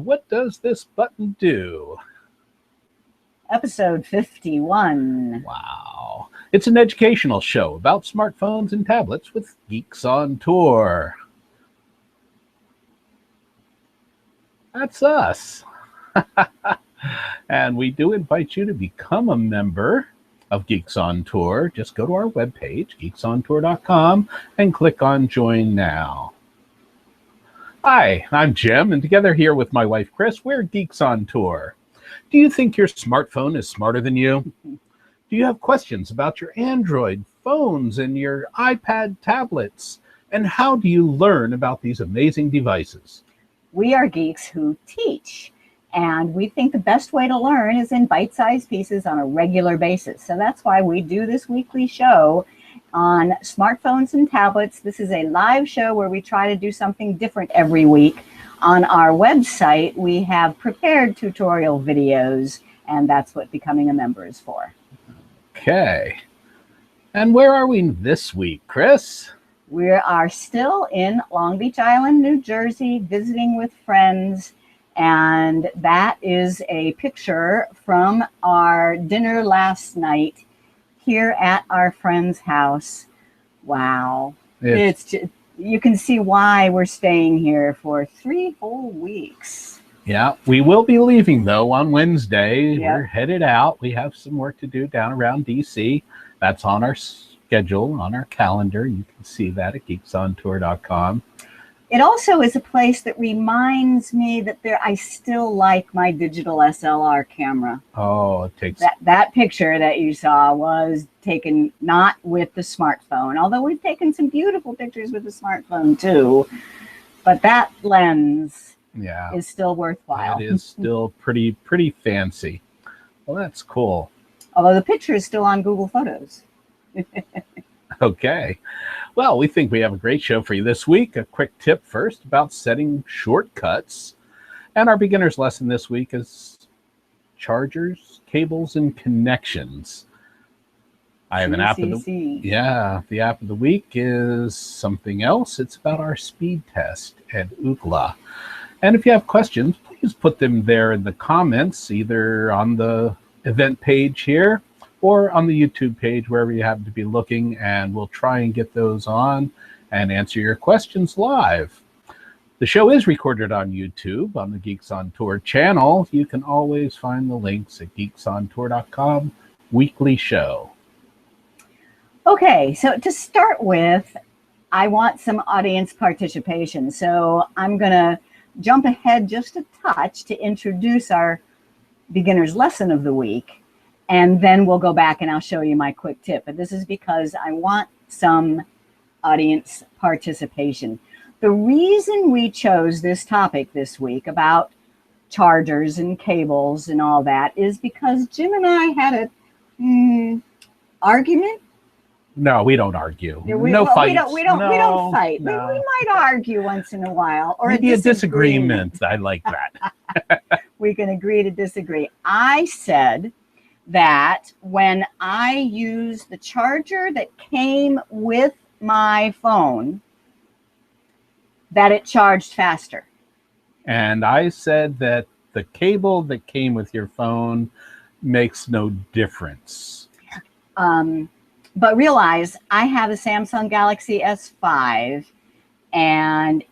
what does this button do? Episode 51. Wow. It's an educational show about smartphones and tablets with Geeks on Tour. That's us. And we do invite you to become a member of Geeks on Tour. Just go to our webpage, geeksontour.com, and click on Join Now. Hi, I'm Jim, and together here with my wife, Chris, we're Geeks on Tour. Do you think your smartphone is smarter than you? Do you have questions about your Android phones and your iPad tablets? And how do you learn about these amazing devices? We are geeks who teach, and we think the best way to learn is in bite-sized pieces on a regular basis. So that's why we do this weekly show on smartphones and tablets. This is a live show where we try to do something different every week. On our website, we have prepared tutorial videos, and that's what becoming a member is for. Okay. And where are we this week, Chris? We are still in Long Beach Island, New Jersey, visiting with friends. And that is a picture from our dinner last night here at our friend's house. Wow. It's just, you can see why we're staying here for 3 whole weeks. Yeah, we will be leaving, though, on Wednesday. Yep. We're headed out. We have some work to do down around D.C. That's on our schedule, on our calendar. You can see that at geeksontour.com. It also is a place that reminds me that I still like my digital SLR camera. Oh, it takes... That picture that you saw was taken not with the smartphone, although we've taken some beautiful pictures with the smartphone too. But that lens is still worthwhile. It is still pretty fancy. Well, that's cool. Although the picture is still on Google Photos. Okay. Well, we think we have a great show for you this week. A quick tip first about setting shortcuts. And our beginner's lesson this week is chargers, cables, and connections. I have an app of the app of the week is something else. It's about our speed test at Ookla. And if you have questions, please put them there in the comments, either on the event page here or on the YouTube page, wherever you happen to be looking, and we'll try and get those on and answer your questions live. The show is recorded on YouTube on the Geeks on Tour channel. You can always find the links at geeksontour.com, weekly show. Okay, so to start with, I want some audience participation. So I'm going to jump ahead just a touch to introduce our beginner's lesson of the week. And then we'll go back and I'll show you my quick tip. But this is because I want some audience participation. The reason we chose this topic this week about chargers and cables and all that is because Jim and I had a argument. No, we don't argue. No fight. We don't fight. No. We might argue once in a while, or maybe a disagreement. I like that. We can agree to disagree. I said that when I use the charger that came with my phone, that it charged faster. And I said that the cable that came with your phone makes no difference. But realize I have a Samsung Galaxy S5, and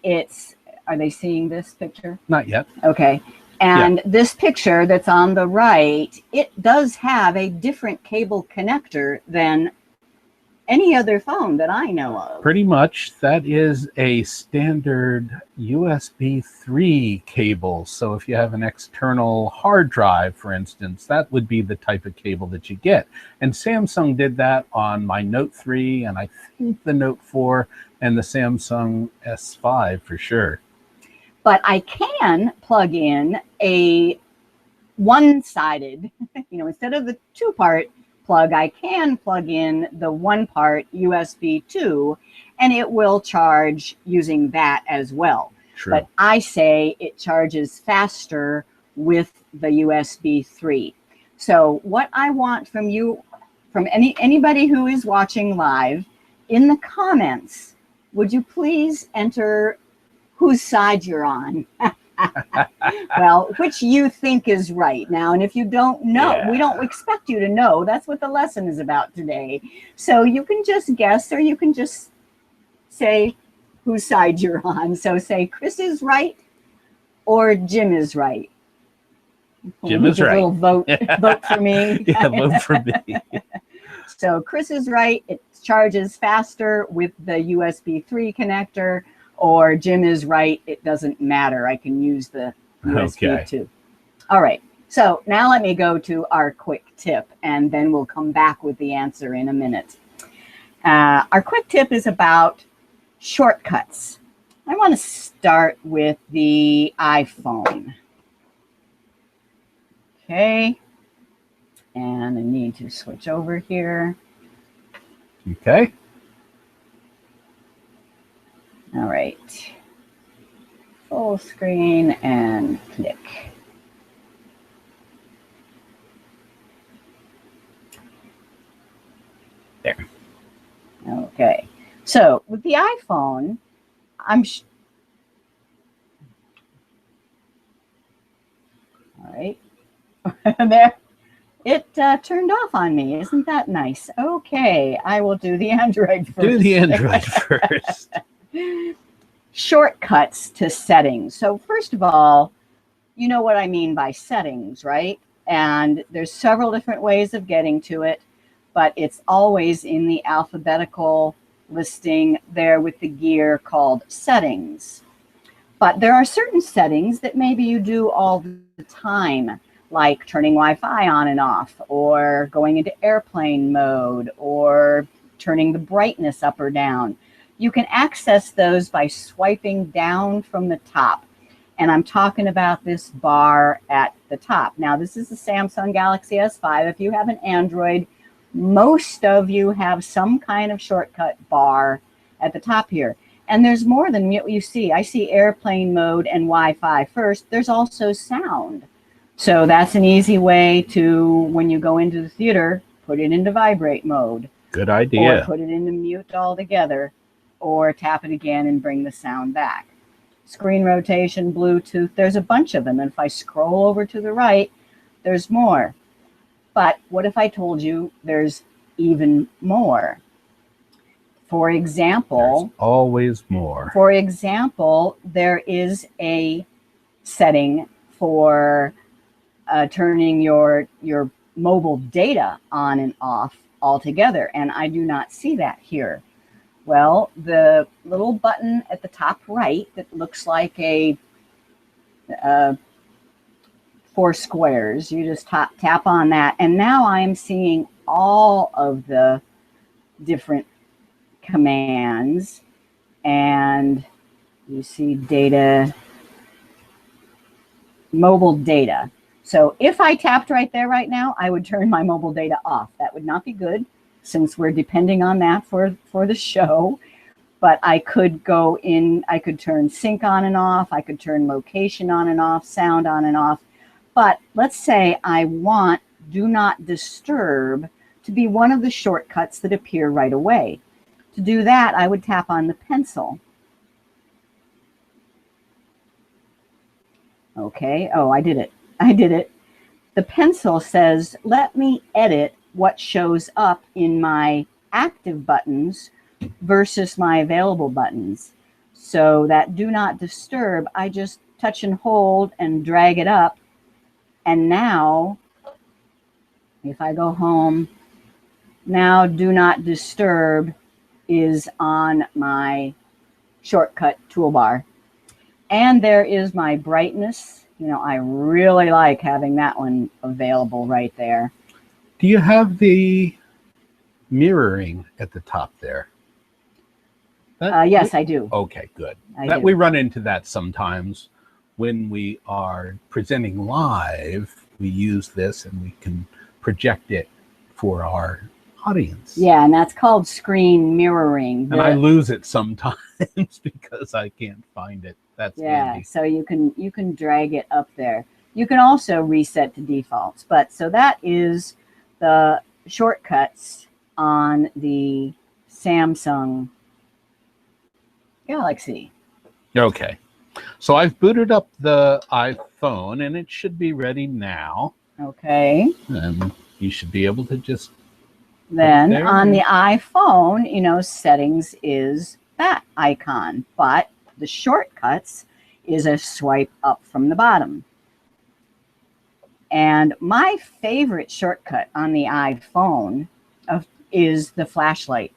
are they seeing this picture? Not yet. Okay. And this picture that's on the right, it does have a different cable connector than any other phone that I know of. Pretty much. That is a standard USB 3 cable. So if you have an external hard drive, for instance, that would be the type of cable that you get. And Samsung did that on my Note 3, and I think the Note 4, and the Samsung S5 for sure. But I can plug in a one-sided, instead of the two-part plug, I can plug in the one-part USB 2, and it will charge using that as well. True. But I say it charges faster with the USB 3. So what I want from you, from anybody who is watching live, in the comments, would you please enter whose side you're on? Well, which you think is right now. And if you don't know, we don't expect you to know. That's what the lesson is about today. So you can just guess, or you can just say whose side you're on. So say Chris is right or Jim is right. Jim is right. A little vote for me. Yeah, vote for me. So Chris is right. It charges faster with the USB 3 connector, or Jim is right. It doesn't matter. I can use the USB 2. All right. So now let me go to our quick tip, and then we'll come back with the answer in a minute. Our quick tip is about shortcuts. I want to start with the iPhone. Okay. And I need to switch over here. Okay. All right. Full screen and click. There. Okay. So with the iPhone, all right. There. It turned off on me. Isn't that nice? Okay, I will do the Android first. Do the Android first. Shortcuts to settings. So first of all, you know what I mean by settings, right? And there's several different ways of getting to it, but it's always in the alphabetical listing there with the gear called settings. But there are certain settings that maybe you do all the time, like turning Wi-Fi on and off, or going into airplane mode, or turning the brightness up or down. You can access those by swiping down from the top. And I'm talking about this bar at the top. Now, this is the Samsung Galaxy S5. If you have an Android, most of you have some kind of shortcut bar at the top here. And there's more than what you see. I see airplane mode and Wi-Fi first. There's also sound. So that's an easy way to, when you go into the theater, put it into vibrate mode. Good idea. Or put it into mute altogether, or tap it again and bring the sound back. Screen rotation, Bluetooth, there's a bunch of them. And if I scroll over to the right, there's more. But what if I told you there's even more? For example, there's always more. For example, there is a setting for turning your mobile data on and off altogether, and I do not see that here. Well, the little button at the top right that looks like a 4 squares, you just tap on that, and now I'm seeing all of the different commands, and you see data, mobile data. So if I tapped right there right now, I would turn my mobile data off. That would not be good, since we're depending on that for the show. But I could go in, I could turn sync on and off, I could turn location on and off, sound on and off. But let's say I want do not disturb to be one of the shortcuts that appear right away. To do that, I would tap on the pencil. Okay, oh, I did it. The pencil says, let me edit what shows up in my active buttons versus my available buttons. So that do not disturb, I just touch and hold and drag it up. And now, if I go home, now do not disturb is on my shortcut toolbar. And there is my brightness. You know, I really like having that one available right there. Do you have the mirroring at the top there? Yes, I do. Okay, good. I do. We run into that sometimes when we are presenting live. We use this and we can project it for our audience. Yeah, and that's called screen mirroring. And I lose it sometimes because I can't find it. That's handy. So you can drag it up there. You can also reset to defaults. But so that is the shortcuts on the Samsung Galaxy. Okay. So I've booted up the iPhone, and it should be ready now. Okay. And you should be able to just Then on the iPhone, you know, settings is that icon, but the shortcuts is a swipe up from the bottom. And my favorite shortcut on the iPhone is the flashlight.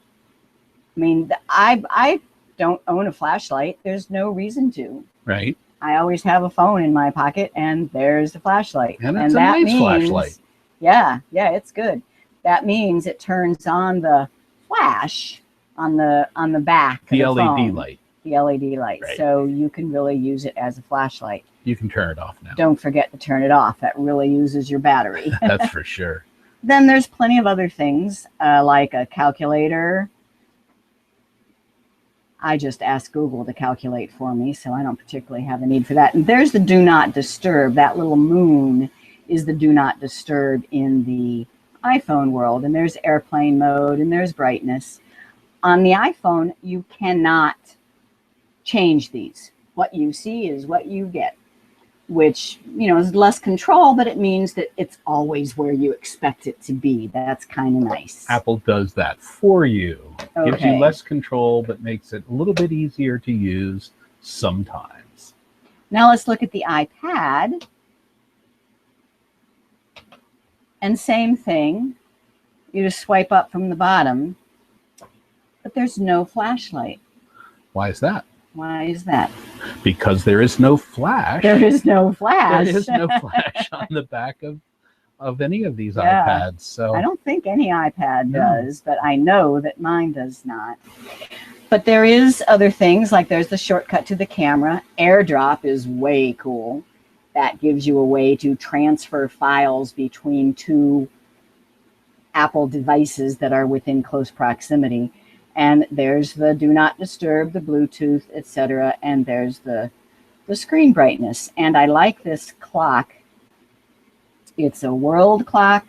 I mean, I don't own a flashlight. There's no reason to. Right. I always have a phone in my pocket, and there's the flashlight. And it's a nice flashlight. Yeah, it's good. That means it turns on the flash on the back of the LED phone. light. The LED light. Right. So you can really use it as a flashlight. You can turn it off now. Don't forget to turn it off. That really uses your battery. That's for sure. Then there's plenty of other things like a calculator. I just asked Google to calculate for me, so I don't particularly have a need for that. And there's the do not disturb. That little moon is the do not disturb in the iPhone world. And there's airplane mode and there's brightness. On the iPhone, you cannot change these. What you see is what you get, which, you know, is less control, but it means that it's always where you expect it to be. That's kind of nice. Apple does that for you. Okay. Gives you less control, but makes it a little bit easier to use sometimes. Now let's look at the iPad. And same thing. You just swipe up from the bottom, but there's no flashlight. Why is that? Why is that? Because there is no flash. There is no flash. There is no flash on the back of any of these iPads. So I don't think any iPad does, but I know that mine does not. But there is other things, like there's the shortcut to the camera. AirDrop is way cool. That gives you a way to transfer files between two Apple devices that are within close proximity. And there's the do not disturb, the Bluetooth, etc. And there's the screen brightness. And I like this clock. It's a world clock.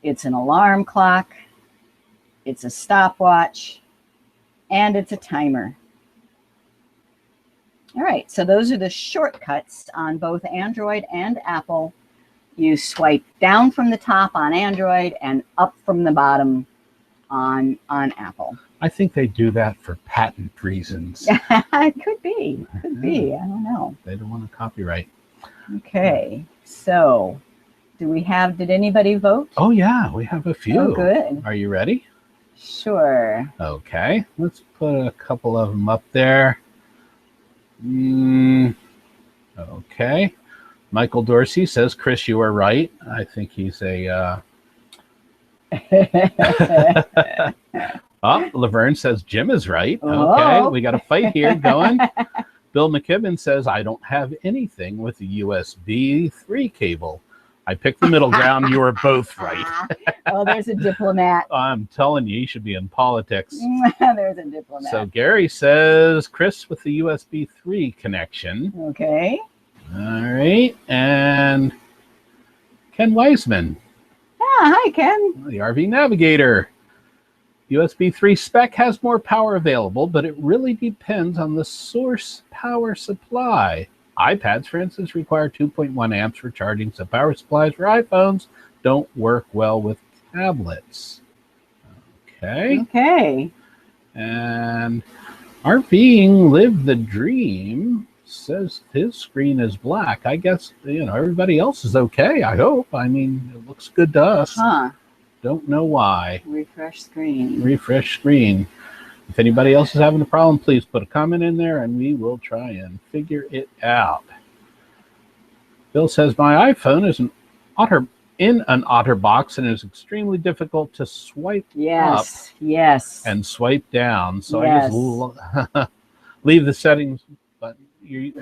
It's an alarm clock. It's a stopwatch. And it's a timer. All right, so those are the shortcuts on both Android and Apple. You swipe down from the top on Android and up from the bottom on Apple. I think they do that for patent reasons. It could be. Could be. I don't know. They don't want to copyright. Okay. So did anybody vote? Oh, yeah, we have a few. Oh, good. Are you ready? Sure. Okay, let's put a couple of them up there. Okay. Michael Dorsey says, Chris, you are right. I think he's a... Laverne says Jim is right. Okay, we got a fight here going. Bill McKibben says, I don't have anything with the USB 3 cable. I picked the middle ground. You are both right. Oh, there's a diplomat. I'm telling you, you should be in politics. There's a diplomat. So Gary says, Chris with the USB 3 connection. Okay. All right. And Ken Wiseman. Hi, Ken. The RV Navigator. USB 3 spec has more power available, but it really depends on the source power supply. iPads, for instance, require 2.1 amps for charging, so power supplies for iPhones don't work well with tablets. Okay. Okay. And RVing Live the Dream says his screen is black. I guess, everybody else is okay, I hope. I mean, it looks good to us. Huh. Don't know why. Refresh screen. Refresh screen. If anybody else is having a problem, please put a comment in there and we will try and figure it out. Bill says, my iPhone is in an OtterBox and is extremely difficult to swipe up and swipe down. So I just leave the settings button. You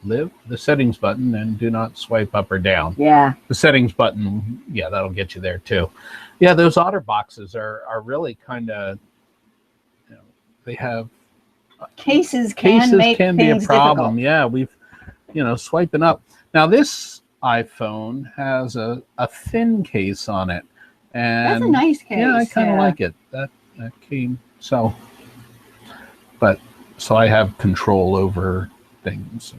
leave the settings button and do not swipe up or down. Yeah. The settings button, that'll get you there too. Yeah, those OtterBoxes are really kind of, they have cases can be a problem. Difficult. Yeah, we've, swiping up. Now this iPhone has a thin case on it, and that's a nice case. Yeah, I kind of like it. That came so, but so I have control over things.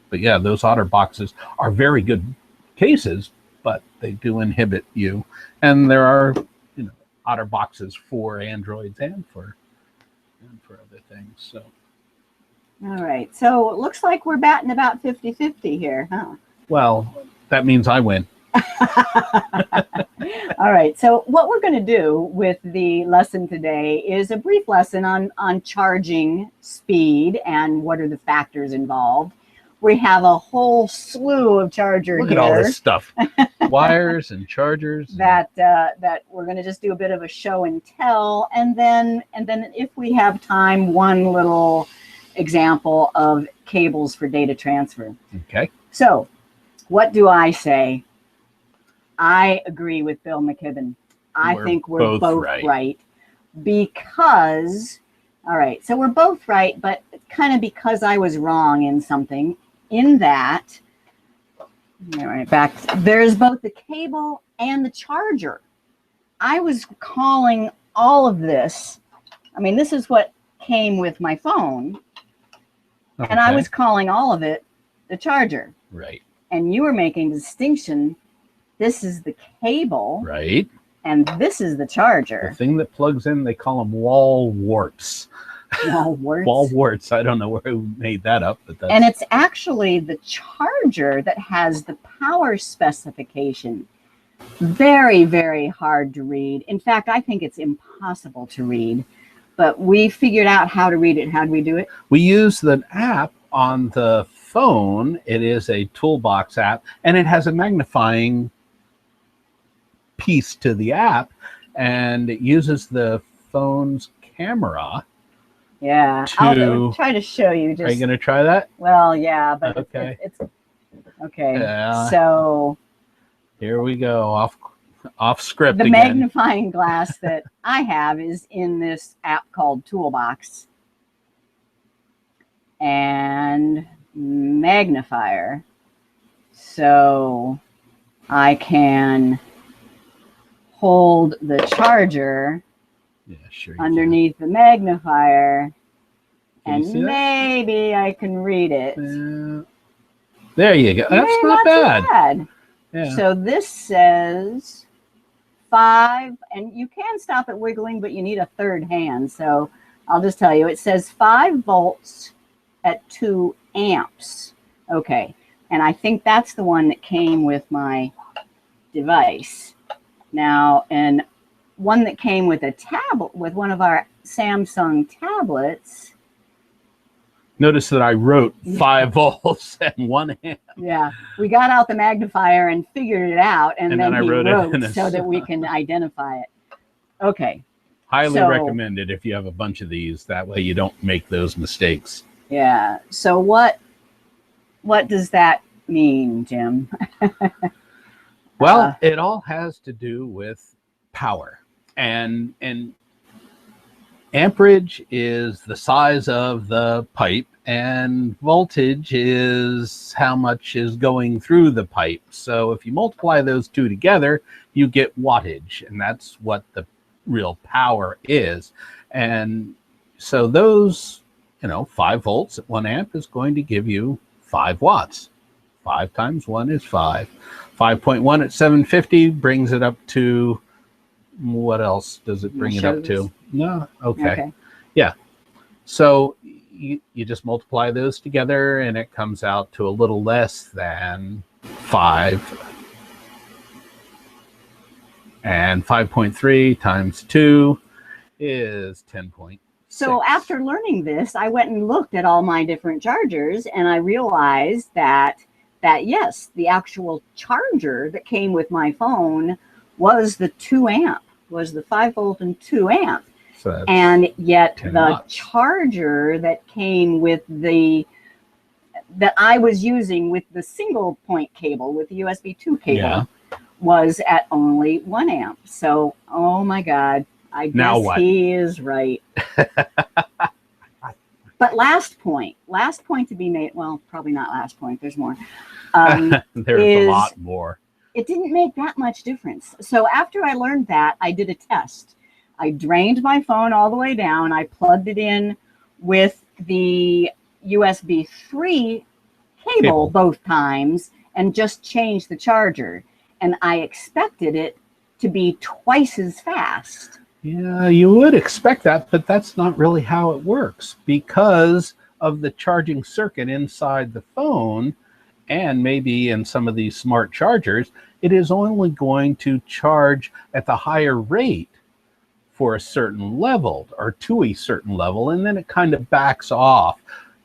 But yeah, those OtterBoxes are very good cases, but they do inhibit you. And there are, OtterBoxes for Androids and for other things. So. All right. So it looks like we're batting about 50-50 here, huh? Well, that means I win. All right. So what we're going to do with the lesson today is a brief lesson on charging speed and what are the factors involved. We have a whole slew of charger Look here. at all this stuff. Wires and chargers. That we're going to just do a bit of a show and tell, and then if we have time, one little example of cables for data transfer. Okay. So, what do I say? I agree with Bill McKibben. I think we're both right because, all right, so we're both right, but kind of because I was wrong in something, in that, all right, back, there's both the cable and the charger. I was calling all of this, I mean, this is what came with my phone, and I was calling all of it the charger. Right. And you were making a distinction. This is the cable. Right. And this is the charger. The thing that plugs in, they call them wall warts. Wall warts? Wall warts. I don't know who made that up. But that's... And it's actually the charger that has the power specification. Very, very hard to read. In fact, I think it's impossible to read. But we figured out how to read it. How do we do it? We use the app on the phone. It is a toolbox app, and it has a magnifying piece to the app, and it uses the phone's camera. Yeah, I'll try to show you. Are you going to try that? Well, yeah, but okay. It's okay. Yeah. So here we go, off script. The magnifying glass that I have is in this app called Toolbox, and magnifier, so I can hold the charger underneath the magnifier, and maybe I can read it. There you go. That's not bad. Yeah. So this says 5, and you can stop it wiggling, but you need a third hand. So I'll just tell you, it says 5 volts at 2 amps. Okay. And I think that's the one that came with my device. Now, and one that came with a tablet, with one of our Samsung tablets. Notice that I wrote 5 volts and 1 amp. Yeah, we got out the magnifier and figured it out, and then he wrote it so that we can identify it. Okay. Highly recommended if you have a bunch of these. That way you don't make those mistakes. Yeah. So what does that mean, Jim? Well, it all has to do with power. And amperage is the size of the pipe, and voltage is how much is going through the pipe. So if you multiply those two together, you get wattage, and that's what the real power is. And so those, 5 volts at 1 amp is going to give you 5 watts. 5 times 1 is 5. 5.1 at 750 brings it up to, what else does it bring it up to? No? Okay. Yeah. So you just multiply those together, and it comes out to a little less than 5. And 5.3 times 2 is 10.6. So after learning this, I went and looked at all my different chargers, and I realized that yes, the actual charger that came with my phone was the 2 amp, was the 5 volt and 2 amp. So and yet the watts. Charger that came with that I was using with the single point cable, with the USB 2 cable, was at only 1 amp. So, oh my God, I guess he is right. But last point to be made, well, probably not last point, there's more. There's a lot more. It didn't make that much difference. So after I learned that, I did a test. I drained my phone all the way down. I plugged it in with the USB 3 cable both times and just changed the charger. And I expected it to be twice as fast. Yeah, you would expect that, but that's not really how it works because of the charging circuit inside the phone, and maybe in some of these smart chargers, it is only going to charge at the higher rate for a certain level or to a certain level, and then it kind of backs off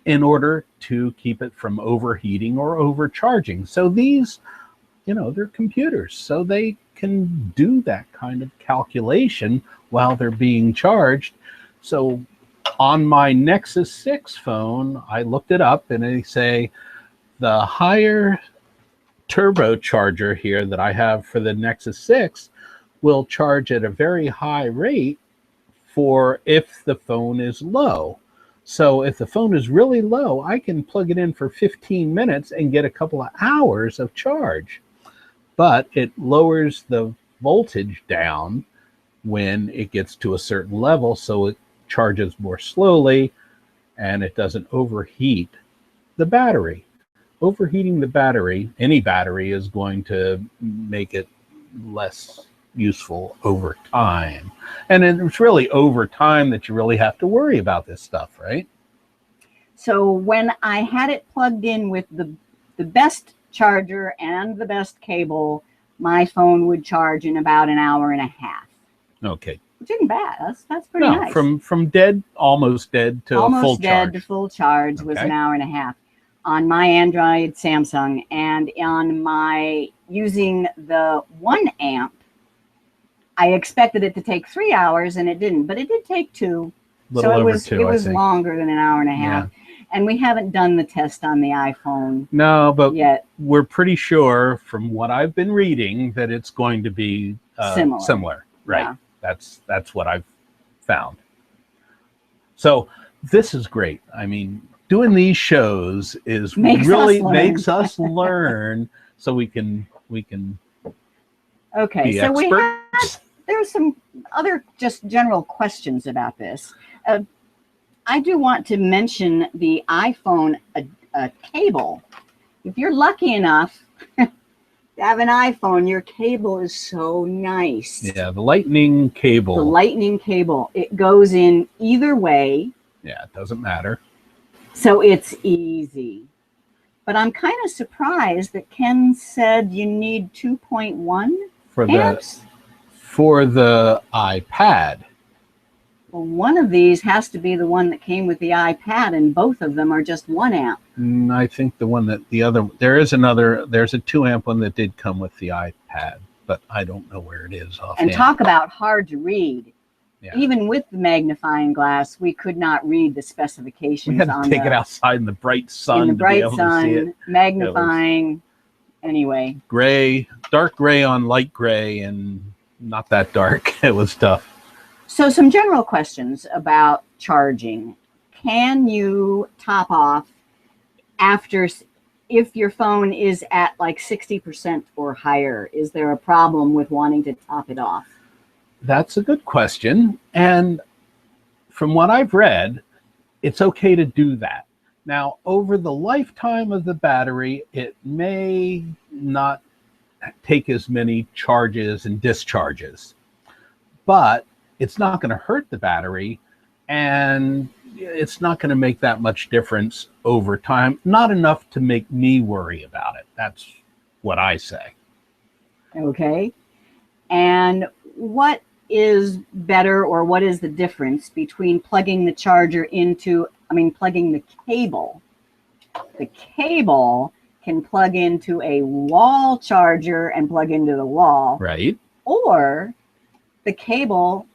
in order to keep it from overheating or overcharging. So these, they're computers, so they can do that kind of calculation while they're being charged. So on my Nexus 6 phone, I looked it up and they say the higher turbocharger here that I have for the Nexus 6 will charge at a very high rate for if the phone is low. So if the phone is really low, I can plug it in for 15 minutes and get a couple of hours of charge. But it lowers the voltage down when it gets to a certain level, so it charges more slowly and it doesn't overheat the battery. Overheating the battery, any battery, is going to make it less useful over time. And it's really over time that you really have to worry about this stuff, right? So when I had it plugged in with the best charger and the best cable, my phone would charge in about an hour and a half. Okay. Which isn't bad. That's pretty nice. From dead, almost dead to a full charge. Almost dead to full charge was an hour and a half. On my Android Samsung, and on my using the 1 amp, I expected it to take 3 hours and it didn't, but it did take 2. So it was longer than an hour and a half. Yeah. And we haven't done the test on the iPhone. No, but yet. We're pretty sure from what I've been reading that it's going to be similar. Right. Yeah. That's what I've found. So this is great. I mean, doing these shows makes us learn so we can okay, be so experts. There's some other just general questions about this. I do want to mention the iPhone cable. If you're lucky enough to have an iPhone, your cable is so nice. Yeah, the lightning cable. The lightning cable. It goes in either way. Yeah, it doesn't matter. So it's easy. But I'm kind of surprised that Ken said you need 2.1 amps. For the iPad. Well, one of these has to be the one that came with the iPad, and both of them are just 1 amp. I think there's a 2 amp one that did come with the iPad, but I don't know where it is offhand. And talk about hard to read. Yeah. Even with the magnifying glass, we could not read the specifications. We had to take it outside in the bright sun. In the bright sun, magnifying. Anyway. Dark gray on light gray, and not that dark. It was tough. So some general questions about charging. Can you top off if your phone is at like 60% or higher? Is there a problem with wanting to top it off? That's a good question. And from what I've read, it's okay to do that. Now, over the lifetime of the battery, it may not take as many charges and discharges, but it's not going to hurt the battery, and it's not going to make that much difference over time. Not enough to make me worry about it. That's what I say. Okay. And what is better, or what is the difference between plugging the charger plugging the cable? The cable can plug into a wall charger and plug into the wall. Right. Or the cable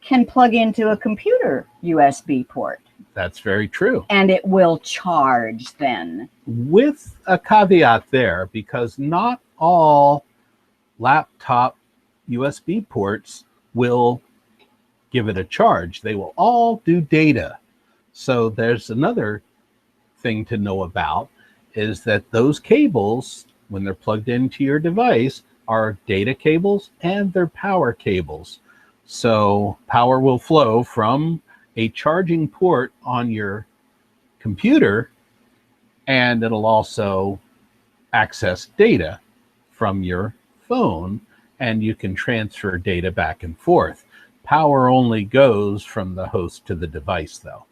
can plug into a computer USB port. That's very true. And it will charge then. With a caveat there, because not all laptop USB ports will give it a charge. They will all do data. So there's another thing to know about, is that those cables, when they're plugged into your device, are data cables and they're power cables. So power will flow from a charging port on your computer, and it'll also access data from your phone, and you can transfer data back and forth. Power only goes from the host to the device, though.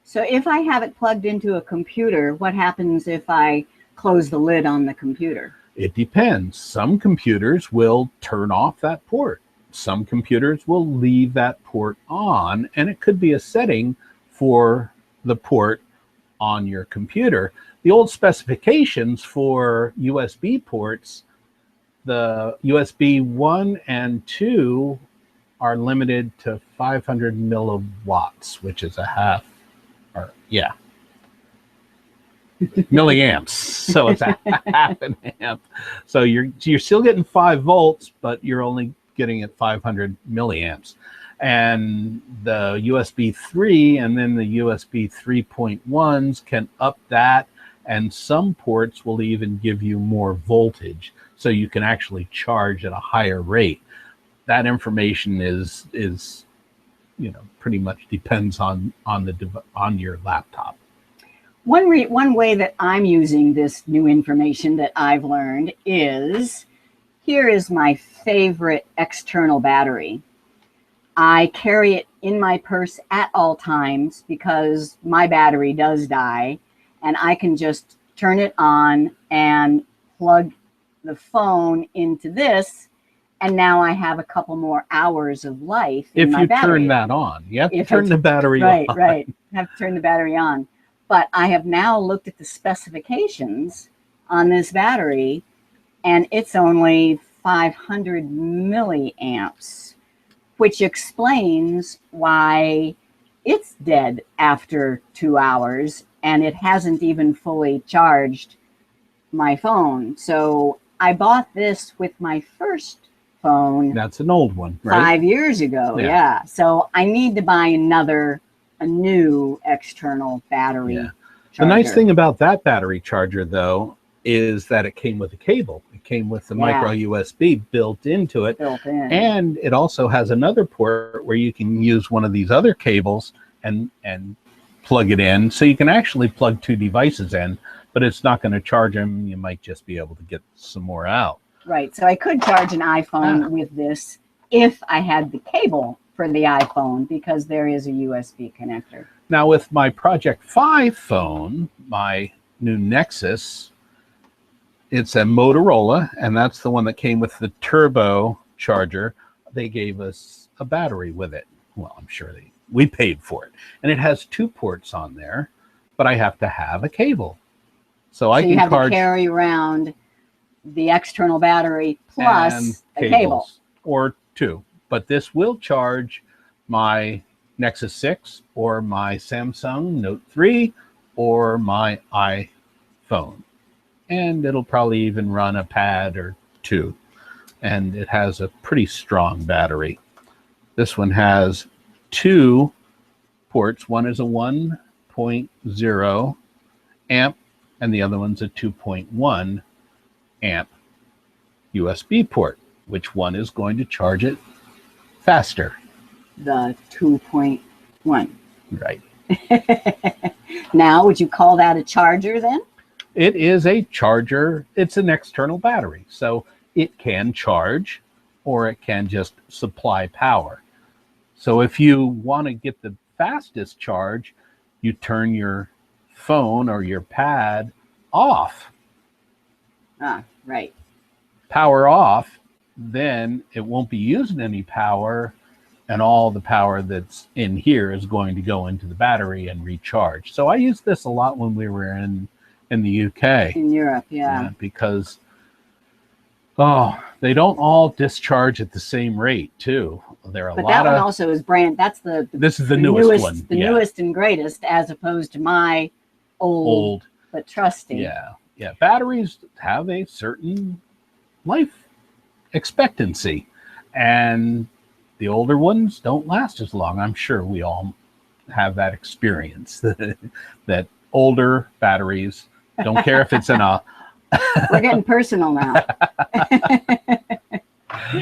So if I have it plugged into a computer, what happens if I close the lid on the computer? It depends. Some computers will turn off that port. Some computers will leave that port on, and it could be a setting for the port on your computer. The old specifications for USB ports, the USB 1 and 2 are limited to 500 milliwatts, which is a half, or yeah, milliamps. So it's a half an amp. So you're still getting 5 volts, but you're only getting it 500 milliamps. And the USB 3 and then the USB 3.1s can up that, and some ports will even give you more voltage, so you can actually charge at a higher rate. That information is pretty much depends on your laptop. One way that I'm using this new information that I've learned is, here is my favorite external battery. I carry it in my purse at all times because my battery does die, and I can just turn it on and plug the phone into this, and now I have a couple more hours of life in my battery. If you turn that on. You have to turn the battery on. Right. Have to turn the battery on. But I have now looked at the specifications on this battery, and it's only 500 milliamps, which explains why it's dead after 2 hours, and it hasn't even fully charged my phone. So I bought this with my first phone. That's an old one, right? 5 years ago, yeah. So I need to buy a new external battery charger. The nice thing about that battery charger, though, is that it came with a cable. It came with the micro USB built into it. And it also has another port where you can use one of these other cables and plug it in. So you can actually plug 2 devices in, but it's not going to charge them. You might just be able to get some more out. Right. So I could charge an iPhone with this if I had the cable for the iPhone, because there is a USB connector. Now with my Project 5 phone, my new Nexus, it's a Motorola, and that's the one that came with the turbo charger. They gave us a battery with it. Well, I'm sure we paid for it. And it has 2 ports on there, but I have to have a cable. So I can you have to carry around the external battery plus a cable. Or 2. But this will charge my Nexus 6 or my Samsung Note 3 or my iPhone. And it'll probably even run a pad or 2. And it has a pretty strong battery. This one has 2 ports. One is a 1.0 amp, and the other one's a 2.1 amp USB port. Which one is going to charge it faster? The 2.1. Right. Now, would you call that a charger then? It is a charger. It's an external battery. So it can charge, or it can just supply power. So if you want to get the fastest charge, you turn your phone or your pad off. Right. Power off, then it won't be using any power, and all the power that's in here is going to go into the battery and recharge. So I used this a lot when we were in the UK. In Europe, yeah. Because, they don't all discharge at the same rate, too. There are a lot of... But that one also is that's this is the newest one. The newest and greatest, as opposed to my old but trusty. Yeah. Batteries have a certain life expectancy, and the older ones don't last as long. I'm sure we all have that experience that older batteries, don't care if it's in a we're getting personal now.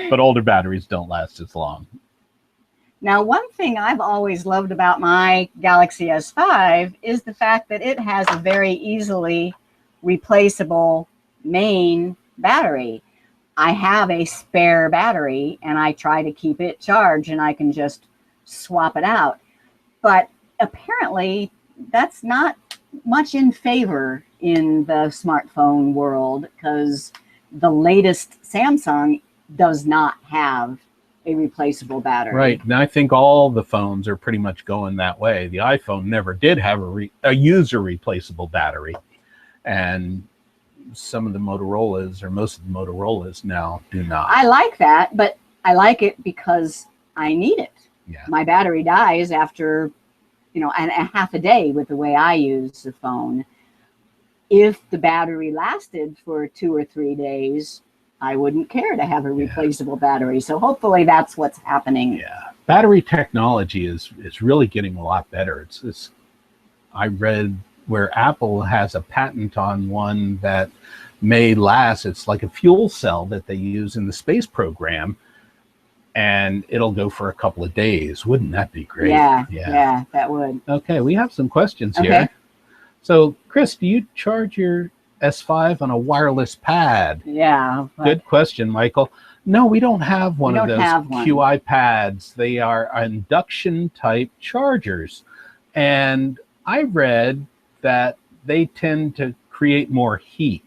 But older batteries don't last as long. Now, one thing I've always loved about my Galaxy S5 is the fact that it has a very easily replaceable main battery. I have a spare battery and I try to keep it charged and I can just swap it out. But apparently that's not much in favor in the smartphone world because the latest Samsung does not have a replaceable battery. Right. And I think all the phones are pretty much going that way. The iPhone never did have a user replaceable battery. And some of the Motorola's, or most of the Motorola's now, do not. I like that, but I like it because I need it. Yeah. My battery dies after, a half a day with the way I use the phone. If the battery lasted for 2 or 3 days, I wouldn't care to have a replaceable battery. So hopefully that's what's happening. Yeah. Battery technology is really getting a lot better. I read where Apple has a patent on one that may last. It's like a fuel cell that they use in the space program, and it'll go for a couple of days. Wouldn't that be great? Yeah, that would. Okay, we have some questions Okay. here. So, Chris, do you charge your S5 on a wireless pad? Yeah. Good question, Michael. No, we don't have one of don't those have one. QI pads. They are induction type chargers. And I read that they tend to create more heat.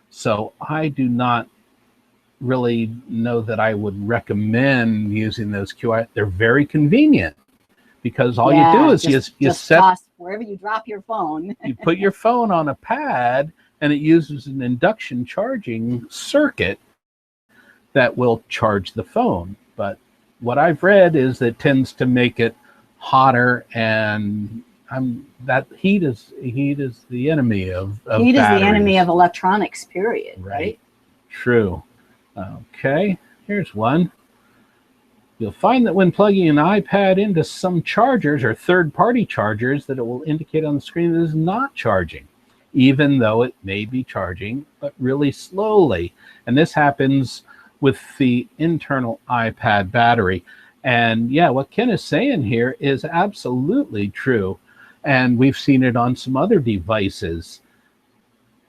So I do not really know that I would recommend using those QI. They're very convenient because all you do is you set toss wherever you drop your phone. you put your phone on a pad and it uses an induction charging circuit that will charge the phone. But what I've read is it tends to make it hotter, and that heat is the enemy of heat is batteries. the enemy of electronics, period. Right? True. Okay, here's one. You'll find that when plugging an iPad into some chargers or third-party chargers that it will indicate on the screen that it is not charging, even though it may be charging, but really slowly. And this happens with the internal iPad battery. And yeah, what Ken is saying here is absolutely true. And we've seen it on some other devices.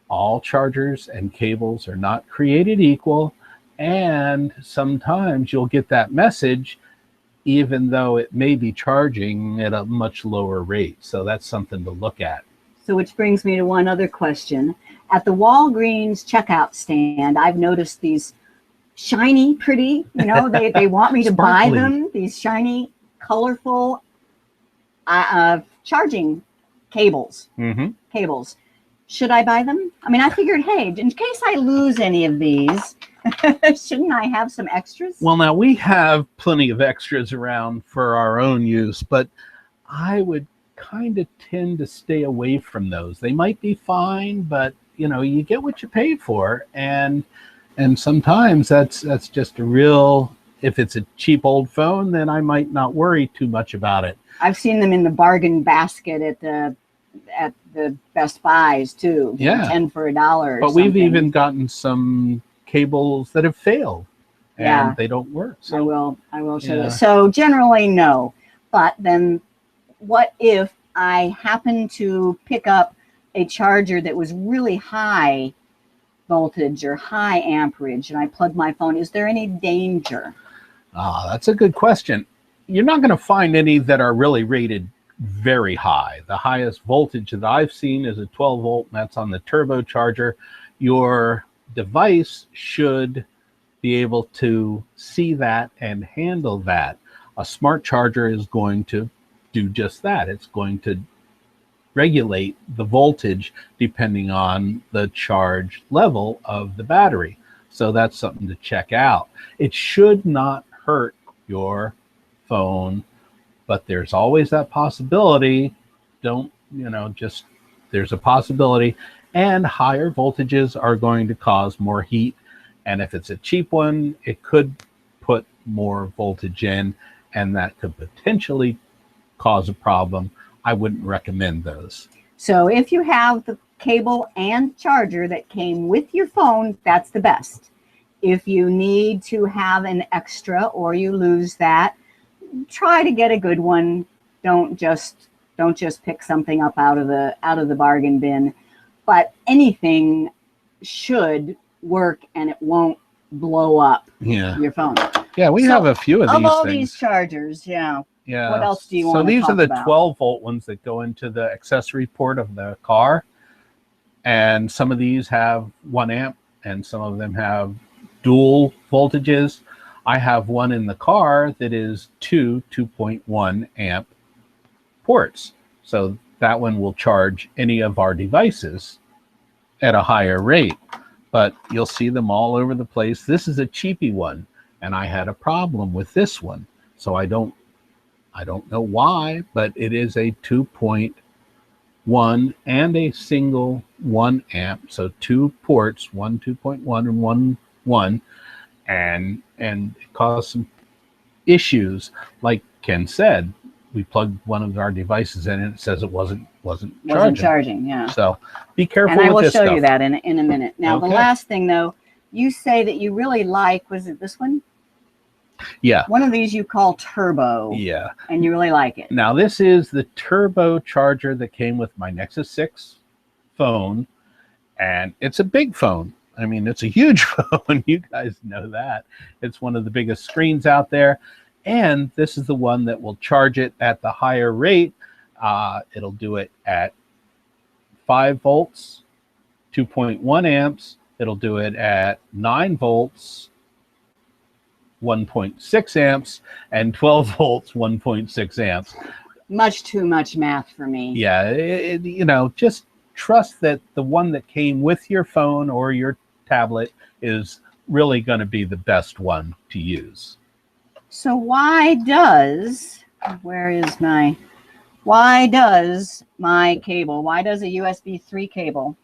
All chargers and cables are not created equal. And sometimes you'll get that message, even though it may be charging at a much lower rate. So that's something to look at. So which brings me to one other question. At the Walgreens checkout stand, I've noticed these shiny, pretty, they want me to buy them, these shiny, colorful charging cables. Mm-hmm. Cables. Should I buy them? I mean, I figured, hey, in case I lose any of these, shouldn't I have some extras? Well, now we have plenty of extras around for our own use, but I would kind of tend to stay away from those. They might be fine, but you get what you pay for, and sometimes that's just a real. If it's a cheap old phone, then I might not worry too much about it. I've seen them in the bargain basket at the Best Buys too. Yeah, 10 for $1. But we've even gotten some cables that have failed, and they don't work. So I will show you. So generally, no. But then, what if I happen to pick up a charger that was really high voltage or high amperage, and I plug my phone? Is there any danger? That's a good question. You're not going to find any that are really rated very high. The highest voltage that I've seen is a 12 volt, and that's on the turbocharger. Your device should be able to see that and handle that. A smart charger is going to do just that. It's going to regulate the voltage depending on the charge level of the battery. So that's something to check out. It should not hurt your phone, but there's always that possibility. There's a possibility, and higher voltages are going to cause more heat. And if it's a cheap one, it could put more voltage in, and that could potentially cause a problem. I wouldn't recommend those. So if you have the cable and charger that came with your phone, that's the best. If you need to have an extra or you lose that, try to get a good one. Don't just pick something up out of the bargain bin. But anything should work and it won't blow up your phone. Yeah, we have a few of these all things. These chargers, yeah. Yeah. What else do you want to talk about? So these are the 12-volt ones that go into the accessory port of the car. And some of these have 1 amp and some of them have dual voltages. I have one in the car that is 2.1 amp ports. So that one will charge any of our devices at a higher rate. But you'll see them all over the place. This is a cheapy one, and I had a problem with this one. So I don't know why, but it is a 2.1 and a single 1 amp. So 2 ports, one 2.1 and one 1, and it caused some issues. Like Ken said, we plugged one of our devices in and it says it wasn't charging. Yeah. So be careful with this. And I will show stuff. you that in a minute. Now, the last thing though, you say that you really like, was it this one? Yeah. One of these you call Turbo. Yeah. And you really like it. Now, this is the Turbo charger that came with my Nexus 6 phone, and it's a big phone. I mean, it's a huge phone. You guys know that. It's one of the biggest screens out there. And this is the one that will charge it at the higher rate. It'll do it at 5 volts, 2.1 amps. It'll do it at 9 volts, 1.6 amps, and 12 volts, 1.6 amps. Much too much math for me. Yeah, just trust that the one that came with your phone or your tablet is really going to be the best one to use. So why does my cable, why does a USB 3 cable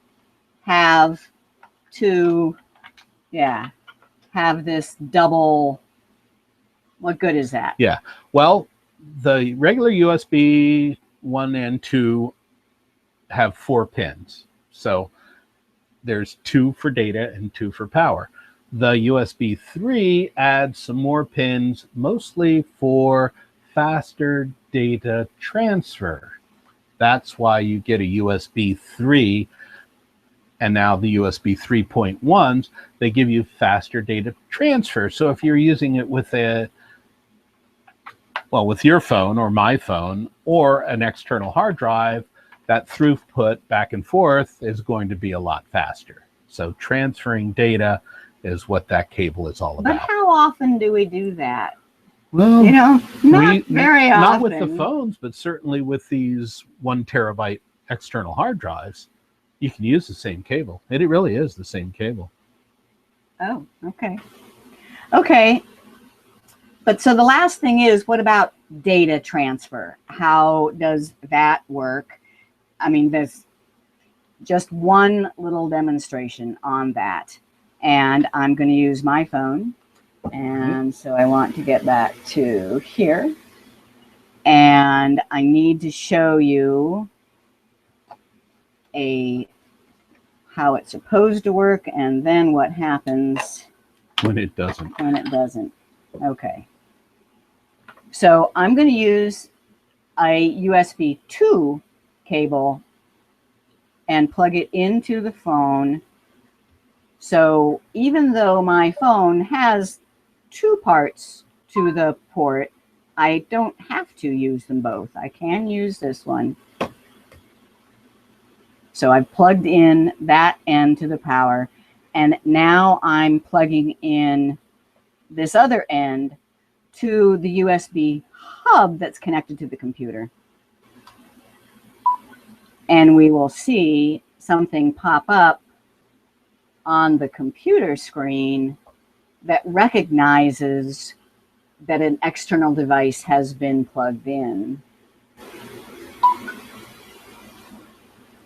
have this double, what good is that? Yeah, well, the regular USB 1 and 2 have 4 pins. So there's 2 for data and 2 for power. The USB 3 adds some more pins, mostly for faster data transfer. That's why you get a USB 3. And now the USB 3.1s, they give you faster data transfer. So if you're using it with with your phone or my phone or an external hard drive, that throughput back and forth is going to be a lot faster. So transferring data is what that cable is all about. But how often do we do that? Well, not very often. Not with the phones, but certainly with these 1 terabyte external hard drives, you can use the same cable. It really is the same cable. Oh, okay. Okay. But so the last thing is, what about data transfer? How does that work? I mean, there's just one little demonstration on that. And I'm going to use my phone. And so I want to get back to here. And I need to show you how it's supposed to work and then what happens when it doesn't. Okay. So I'm going to use a USB 2 cable and plug it into the phone. So even though my phone has 2 parts to the port, I don't have to use them both. I can use this one. So I've plugged in that end to the power, and now I'm plugging in this other end to the USB hub that's connected to the computer. And we will see something pop up on the computer screen that recognizes that an external device has been plugged in.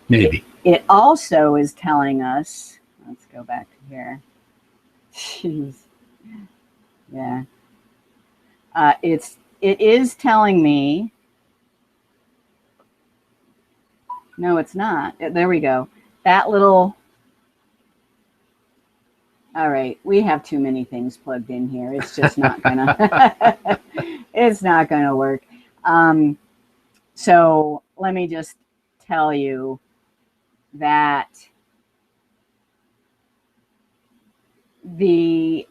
Maybe. It also is telling us, let's go back to here. Jeez. Yeah. It is telling me, no, it's not. There we go. That little, all right, we have too many things plugged in here. It's just not gonna, It's not going to work. So let me just tell you that we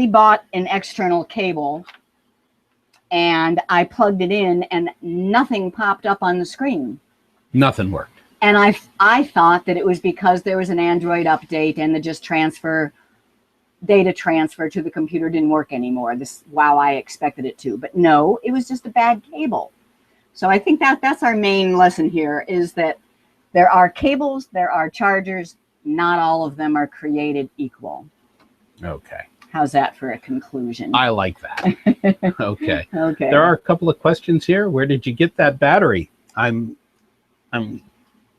bought an external cable and I plugged it in and nothing popped up on the screen. Nothing worked. And I thought that it was because there was an Android update and the just data transfer to the computer didn't work anymore. Wow, I expected it to, but no, it was just a bad cable. So I think that's our main lesson here, is that there are cables, there are chargers, not all of them are created equal. Okay. How's that for a conclusion? I like that. Okay. Okay. There are a couple of questions here. Where did you get that battery? I'm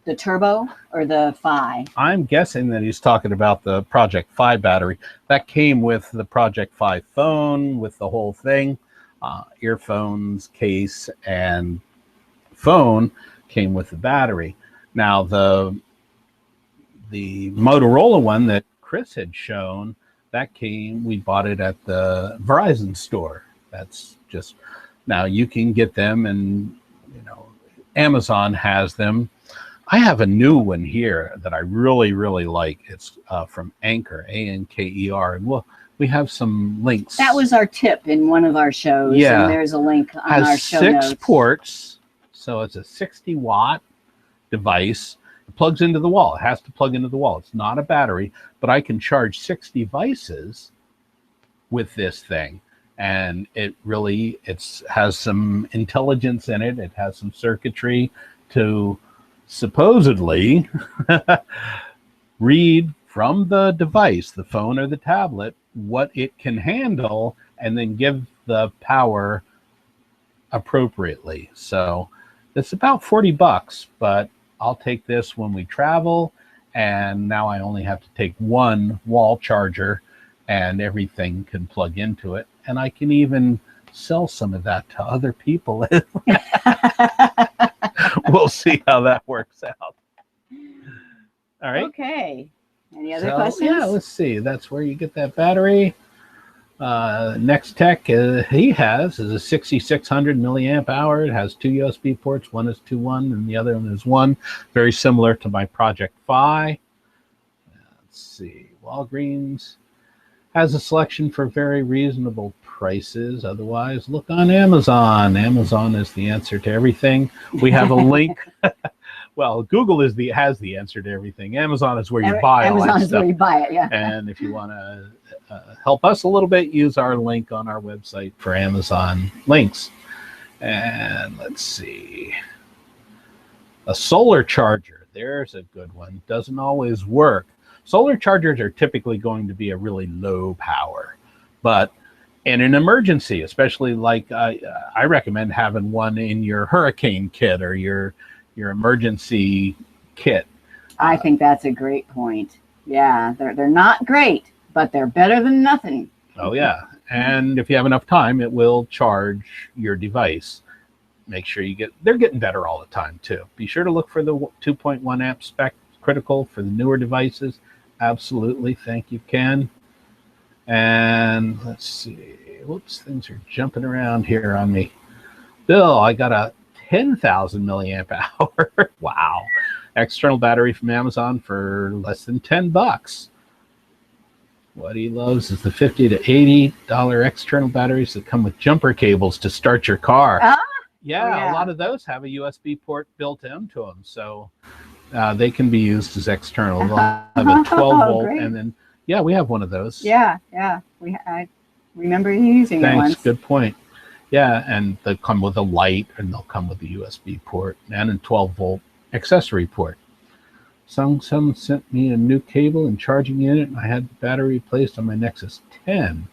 The Turbo or the Fi? I'm guessing that he's talking about the Project Fi battery. That came with the Project Fi phone, with the whole thing. Earphones, case, and phone came with the battery. Now, the Motorola one that Chris had shown, we bought it at the Verizon store. That's just, now you can get them, and Amazon has them. I have a new one here that I really, really like. It's from Anker, Anker, and we have some links. That was our tip in one of our shows. Yeah. And there's a link on has our show 6 notes. ports, so it's a 60-watt device. It plugs into the wall. It has to plug into the wall. It's not a battery, but I can charge 6 devices with this thing. And it has some intelligence in it. It has some circuitry to supposedly read from the device, the phone or the tablet, what it can handle, and then give the power appropriately. So it's about $40, but I'll take this when we travel. And now I only have to take one wall charger and everything can plug into it. And I can even sell some of that to other people. We'll see how that works out. All right. Okay. Any other questions? Yeah, let's see. That's where you get that battery. Next Tech he has is a 6600 milliamp hour. It has 2 USB ports. One is 2.1 and the other one is 1. Very similar to my Project Fi. Let's see. Walgreens has a selection for very reasonable prices. Otherwise, look on Amazon. Amazon is the answer to everything. We have a link. Well, Google has the answer to everything. Amazon is where you buy all that stuff. Amazon is where you buy it, yeah. And if you want to help us a little bit, use our link on our website for Amazon links. And let's see. A solar charger. There's a good one. Doesn't always work. Solar chargers are typically going to be a really low power. But in an emergency, especially like I recommend having one in your hurricane kit or your emergency kit. I think that's a great point. Yeah, they're not great, but they're better than nothing. Oh, yeah. And if you have enough time, it will charge your device. Make sure they're getting better all the time, too. Be sure to look for the 2.1 amp spec, critical for the newer devices. Absolutely. Thank you, Ken. And let's see. Whoops, things are jumping around here on me. Bill, I got a 10,000 milliamp hour. Wow. External battery from Amazon for less than $10. What he loves is the $50 to $80 external batteries that come with jumper cables to start your car. Yeah, a lot of those have a USB port built into them. So they can be used as external. They'll have a 12 volt and then, yeah, we have one of those. Yeah. I remember using it once. Thanks, good point. Yeah, and they come with a light, and they'll come with a USB port and a 12-volt accessory port. Someone sent me a new cable and charging unit, and I had the battery placed on my Nexus 10.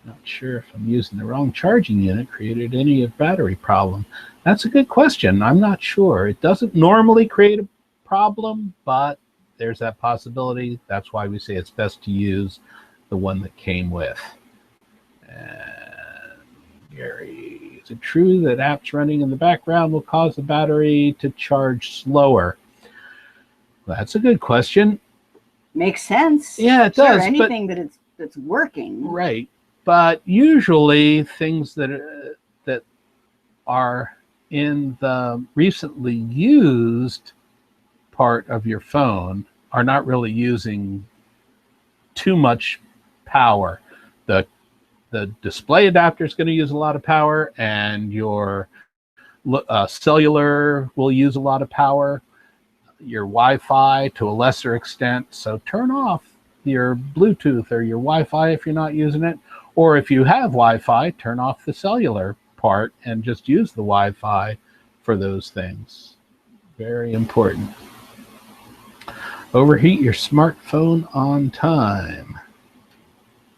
Not sure if I'm using the wrong charging unit, created any battery problem. That's a good question. I'm not sure. It doesn't normally create a problem, but there's that possibility. That's why we say it's best to use the one that came with. And Gary, is it true that apps running in the background will cause the battery to charge slower? That's a good question. Makes sense. Yeah, it does. Anything that's working. Right. But usually things that are in the recently used part of your phone are not really using too much power. The display adapter is going to use a lot of power, and your cellular will use a lot of power, your Wi-Fi to a lesser extent. So turn off your Bluetooth or your Wi-Fi if you're not using it, or if you have Wi-Fi, turn off the cellular part and just use the Wi-Fi for those things. Very important. Overheat your smartphone on time.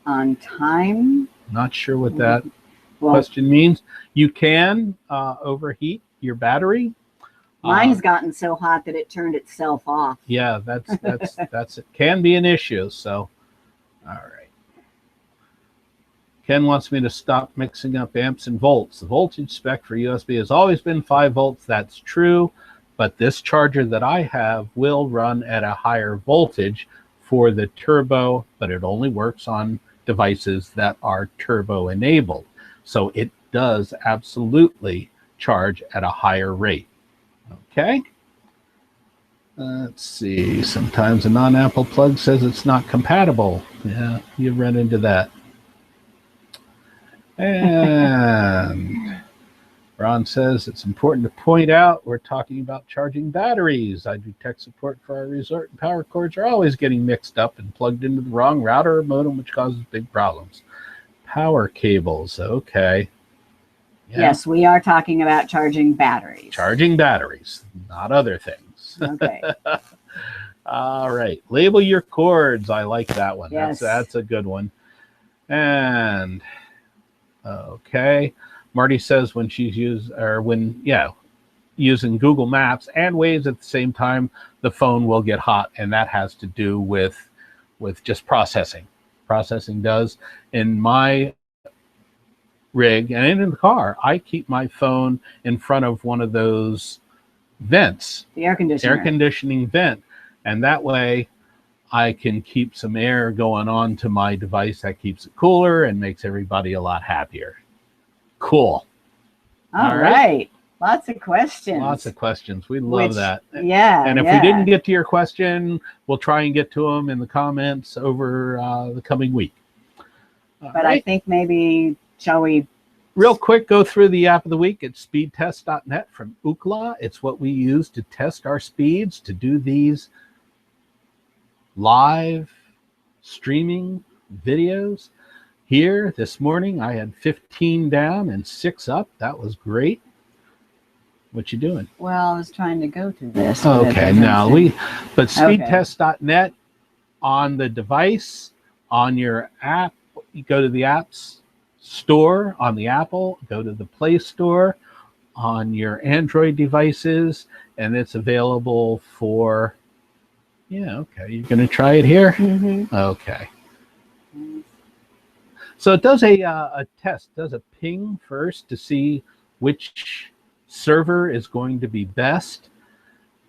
On time? Not sure what that question means. You can overheat your battery. Mine's gotten so hot that it turned itself off. Yeah, that's it. Can be an issue. So, all right. Ken wants me to stop mixing up amps and volts. The voltage spec for USB has always been 5 volts. That's true, but this charger that I have will run at a higher voltage for the turbo, but it only works on devices that are turbo enabled. So it does absolutely charge at a higher rate. Okay. Let's see. Sometimes a non-Apple plug says it's not compatible. Yeah, you run into that. And Ron says it's important to point out we're talking about charging batteries. I do tech support for our resort, and power cords are always getting mixed up and plugged into the wrong router or modem, which causes big problems. Power cables, okay. Yeah. Yes, we are talking about charging batteries. Charging batteries, not other things. Okay. All right. Label your cords. I like that one. Yes. That's a good one. And okay. Marty says when she's using Google Maps and Waze at the same time, the phone will get hot, and that has to do with just processing. Processing does. In my rig and in the car, I keep my phone in front of one of those vents, the air conditioning vent, and that way I can keep some air going on to my device that keeps it cooler and makes everybody a lot happier. Cool. All right. Lots of questions. Lots of questions. We love that. Yeah. And if we didn't get to your question, we'll try and get to them in the comments over the coming week. But I think maybe, shall we real quick go through the app of the week? It's speedtest.net from Ookla. It's what we use to test our speeds, to do these live streaming videos. Here this morning, I had 15 down and 6 up. That was great. What you doing? Well, I was trying to go to this. Okay, but speedtest.net on the device, on your app, you go to the apps store on the Apple, go to the Play Store on your Android devices, and it's available for, okay, you're going to try it here? Mm-hmm. Okay. So it does a test, does a ping first to see which server is going to be best,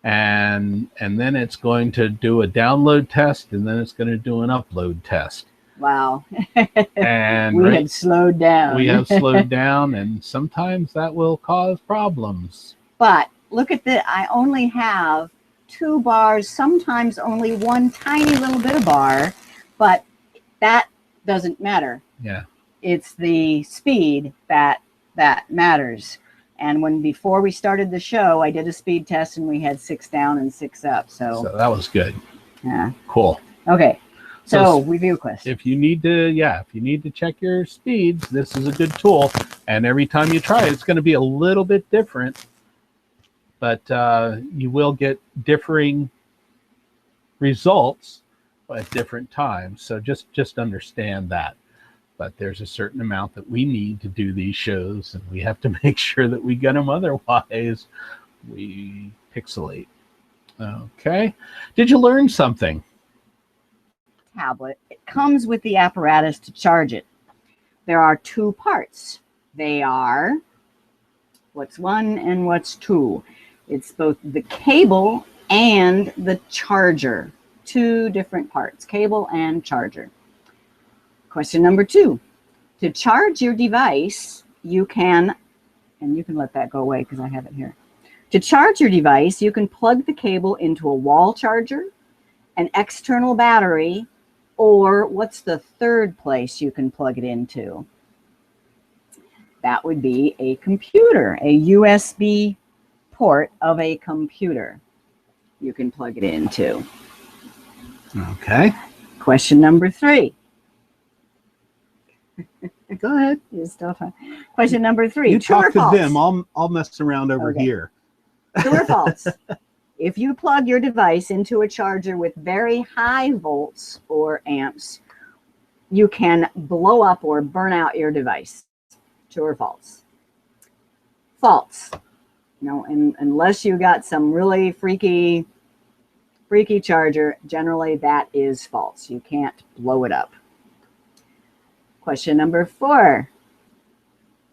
and then it's going to do a download test, and then it's going to do an upload test. Wow. And we have slowed down. We have slowed down, and sometimes that will cause problems. But look at this. I only have 2 bars, sometimes only one tiny little bit of bar, but that doesn't matter. Yeah. It's the speed that matters. And before we started the show, I did a speed test and we had 6 down and 6 up. So that was good. Yeah. Cool. Okay. So review question. If you need to check your speeds, this is a good tool. And every time you try it, it's going to be a little bit different, but you will get differing results at different times. So just understand that. But there's a certain amount that we need to do these shows, and we have to make sure that we get them. Otherwise, we pixelate. Okay. Did you learn something? Tablet. It comes with the apparatus to charge it. There are 2 parts. They are what's 1 and what's 2. It's both the cable and the charger. 2 different parts, cable and charger. Question number 2. To charge your device, you can and you can let that go away because I have it here. To charge your device, you can plug the cable into a wall charger, an external battery, or what's the third place you can plug it into? That would be a computer, a USB port of a computer you can plug it into. Okay. Question number 3. Go ahead. It's still fun. Question number 3. You True talk or to false? them. I'll mess around over Okay. here. True or false? If you plug your device into a charger with very high volts or amps, you can blow up or burn out your device. True or false? False. No, unless you got some really freaky charger, generally that is false. You can't blow it up. Question number 4.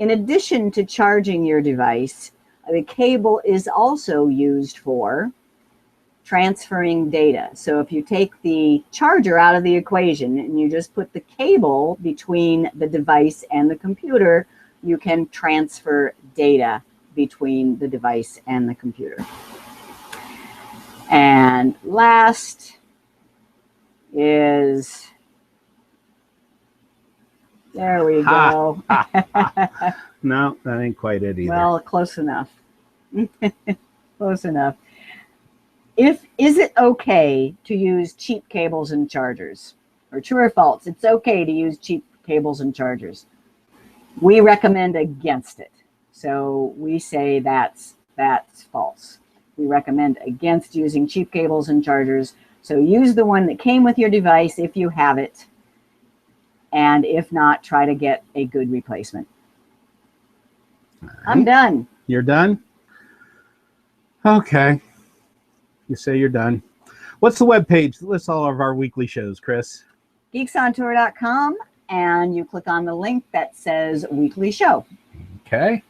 In addition to charging your device, the cable is also used for transferring data. So if you take the charger out of the equation and you just put the cable between the device and the computer, you can transfer data between the device and the computer. And last is, there we go. No, that ain't quite it either. Well, close enough. Close enough. Is it okay to use cheap cables and chargers? Or true or false? It's okay to use cheap cables and chargers. We recommend against it. So we say that's false. We recommend against using cheap cables and chargers. So use the one that came with your device if you have it. And if not, try to get a good replacement. Right. I'm done. You're done? Okay. You say you're done. What's the webpage that lists all of our weekly shows, Chris? geeksontour.com, and you click on the link that says weekly show. Okay.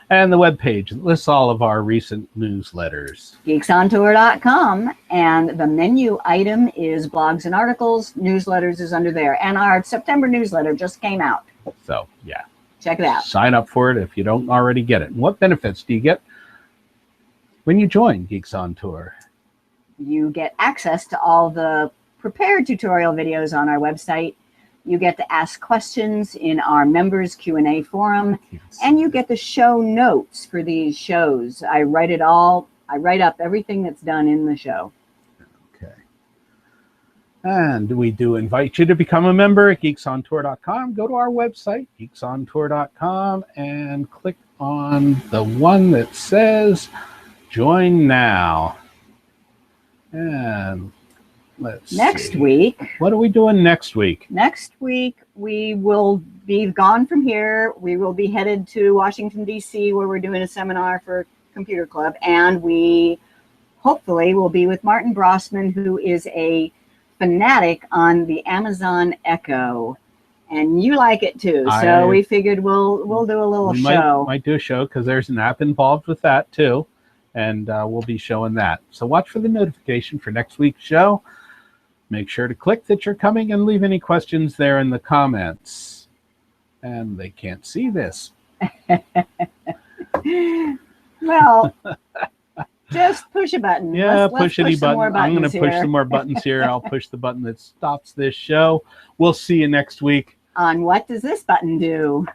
And the webpage that lists all of our recent newsletters. geeksontour.com, and the menu item is blogs and articles. Newsletters is under there. And our September newsletter just came out. So, yeah. Check it out. Sign up for it if you don't already get it. And what benefits do you get when you join Geeks on Tour? You get access to all the prepared tutorial videos on our website. You get to ask questions in our members Q&A forum, and you get the show notes for these shows. I write it all. I write up everything that's done in the show. Okay. And we do invite you to become a member at geeksontour.com. Go to our website, geeksontour.com, and click on the one that says Join Now. And let's Next see. week. What are we doing next week? Next week, we will be gone from here. We will be headed to Washington, D.C., where we're doing a seminar for Computer Club. And we hopefully will be with Martin Brossman, who is a fanatic on the Amazon Echo. And you like it too. So we figured we'll do a little show. Might do a show because there's an app involved with that too. And we'll be showing that. So watch for the notification for next week's show. Make sure to click that you're coming and leave any questions there in the comments. And they can't see this. Well, just push a button. Yeah, let's push any button. I'm going to push here. some more buttons here. I'll push the button that stops this show. We'll see you next week. On What Does This Button Do?